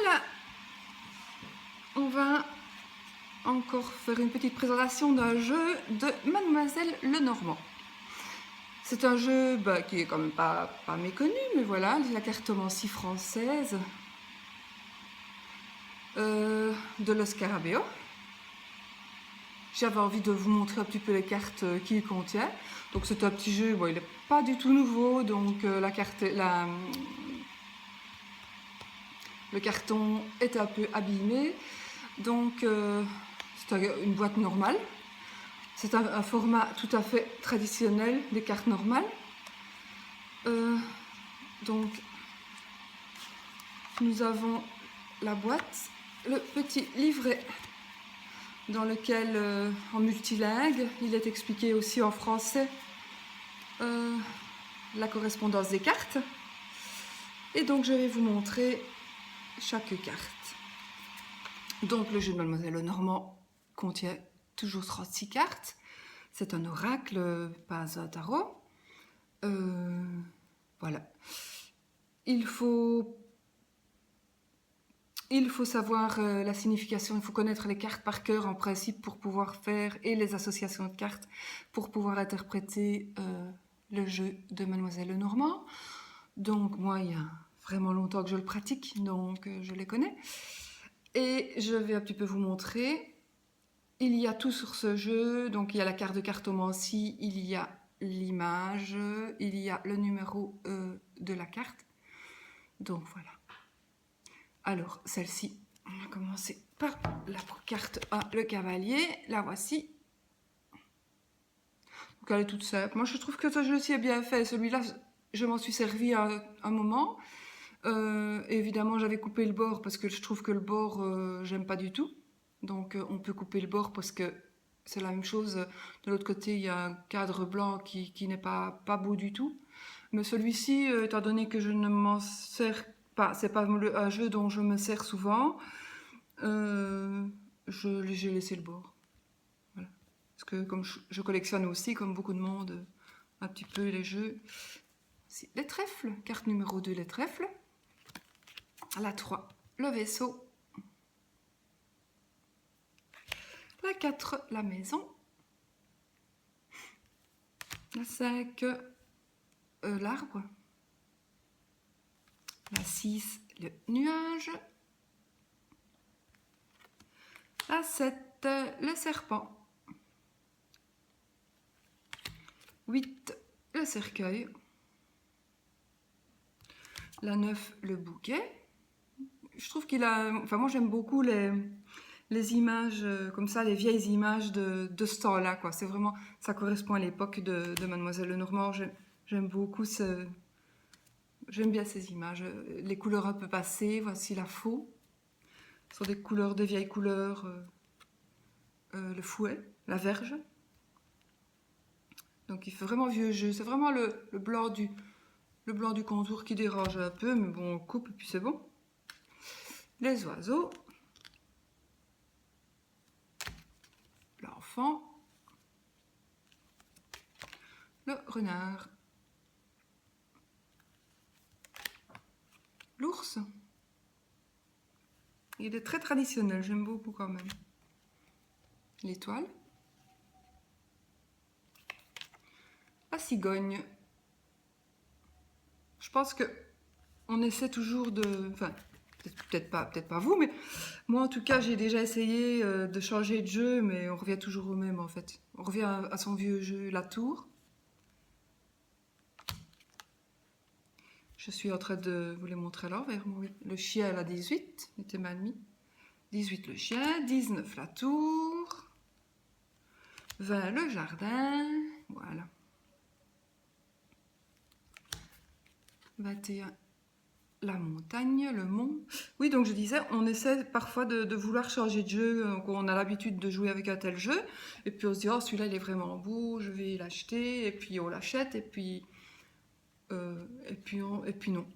Voilà, on va encore faire une petite présentation d'un jeu de Mademoiselle Lenormand. C'est un jeu qui est quand même pas méconnu, mais voilà, la cartomancie française de Los Scarabeo. J'avais envie de vous montrer un petit peu les cartes qu'il contient. Donc c'est un petit jeu, il n'est pas du tout nouveau, donc le carton est un peu abîmé. Donc c'est une boîte normale. C'est un format tout à fait traditionnel des cartes normales. Donc nous avons la boîte, le petit livret dans lequel, en multilingue, il est expliqué aussi en français la correspondance des cartes. Et donc je vais vous montrer chaque carte. Donc le jeu de Mademoiselle Lenormand contient toujours 36 cartes. C'est un oracle, pas un tarot. Voilà. Il faut savoir la signification, il faut connaître les cartes par cœur en principe pour pouvoir faire, et les associations de cartes pour pouvoir interpréter le jeu de Mademoiselle Lenormand. Donc moi, il y a vraiment longtemps que je le pratique, donc je les connais. Et je vais un petit peu vous montrer. Il y a tout sur ce jeu, donc il y a la carte de cartomancie, il y a l'image, il y a le numéro de la carte. Donc voilà. Alors, celle-ci, on va commencer par la carte 1, le cavalier. La voici. Donc elle est toute simple. Moi, je trouve que ce jeu-ci est bien fait. Celui-là, je m'en suis servi à un moment. Évidemment, j'avais coupé le bord parce que je trouve que le bord, j'aime pas du tout. Donc, on peut couper le bord parce que c'est la même chose. De l'autre côté, il y a un cadre blanc qui n'est pas beau du tout. Mais celui-ci, étant donné que je ne m'en sers pas, c'est pas un jeu dont je me sers souvent, j'ai laissé le bord. Voilà. Parce que comme je collectionne aussi, comme beaucoup de monde, un petit peu les jeux. Les trèfles, carte numéro 2, les trèfles. La 3, le vaisseau. La 4, la maison. La 5, l'arbre. La 6, le nuage. La 7, le serpent. 8, le cercueil. La 9, le bouquet. Je trouve qu'il a... Enfin, moi, j'aime beaucoup les images comme ça, les vieilles images de ce temps-là, quoi. C'est vraiment... Ça correspond à l'époque de Mademoiselle Lenormand. J'aime beaucoup J'aime bien ces images. Les couleurs un peu passées, voici la faux. Ce sont des couleurs, des vieilles couleurs. Le fouet, la verge. Donc il fait vraiment vieux jeu. C'est vraiment le blanc du contour qui dérange un peu, mais bon, on coupe et puis c'est bon. Les oiseaux. L'enfant. Le renard. L'ours. Il est très traditionnel, j'aime beaucoup quand même. L'étoile. La cigogne. Je pense que on essaie toujours de... Enfin, peut-être pas vous, mais moi en tout cas j'ai déjà essayé de changer de jeu, mais on revient toujours au même en fait. On revient à son vieux jeu, la tour. Je suis en train de vous les montrer à l'envers. Oui. Le chien à la 18, il était mal mis. 18 le chien, 19 la tour, 20 le jardin, voilà. 21 la montagne, le mont. Oui, donc je disais, on essaie parfois de vouloir changer de jeu. Donc on a l'habitude de jouer avec un tel jeu, et puis on se dit, oh celui-là il est vraiment beau, je vais l'acheter, et puis on l'achète, et puis non.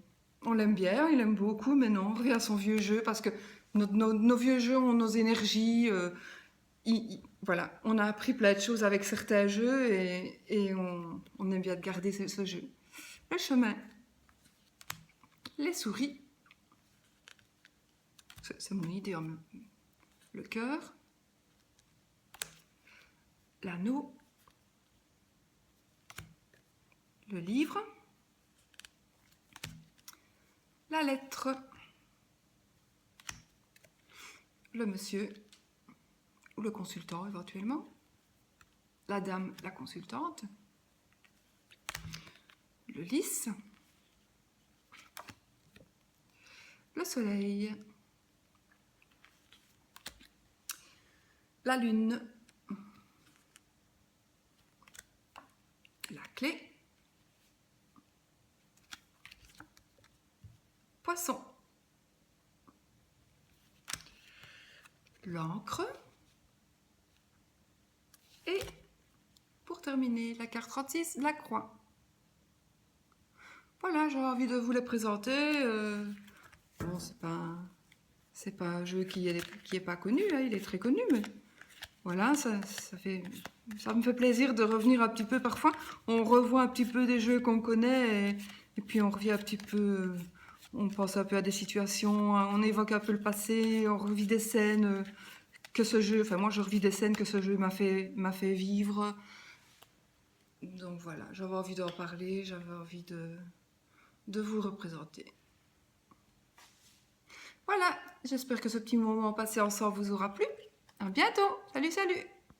On l'aime bien, il aime beaucoup, mais non, on revient à son vieux jeu, parce que nos vieux jeux ont nos énergies. Voilà, on a appris plein de choses avec certains jeux, et on aime bien garder ce jeu. Le chemin. Les souris. c'est mon idée, le cœur, l'anneau, le livre, la lettre, le monsieur ou le consultant éventuellement, la dame, la consultante, le lys, le soleil, la lune, la clé, poisson, l'encre et pour terminer la carte 36, la croix. Voilà, j'avais envie de vous les présenter. Bon, c'est pas un jeu qui est pas connu, hein, il est très connu, mais voilà, ça me fait plaisir de revenir un petit peu parfois. On revoit un petit peu des jeux qu'on connaît et puis on revient un petit peu, on pense un peu à des situations, on évoque un peu le passé, on revit des scènes que ce jeu, enfin moi je revis des scènes que ce jeu m'a fait vivre. Donc voilà, j'avais envie d'en parler, j'avais envie de vous représenter. Voilà, j'espère que ce petit moment passé ensemble vous aura plu. À bientôt. Salut, salut.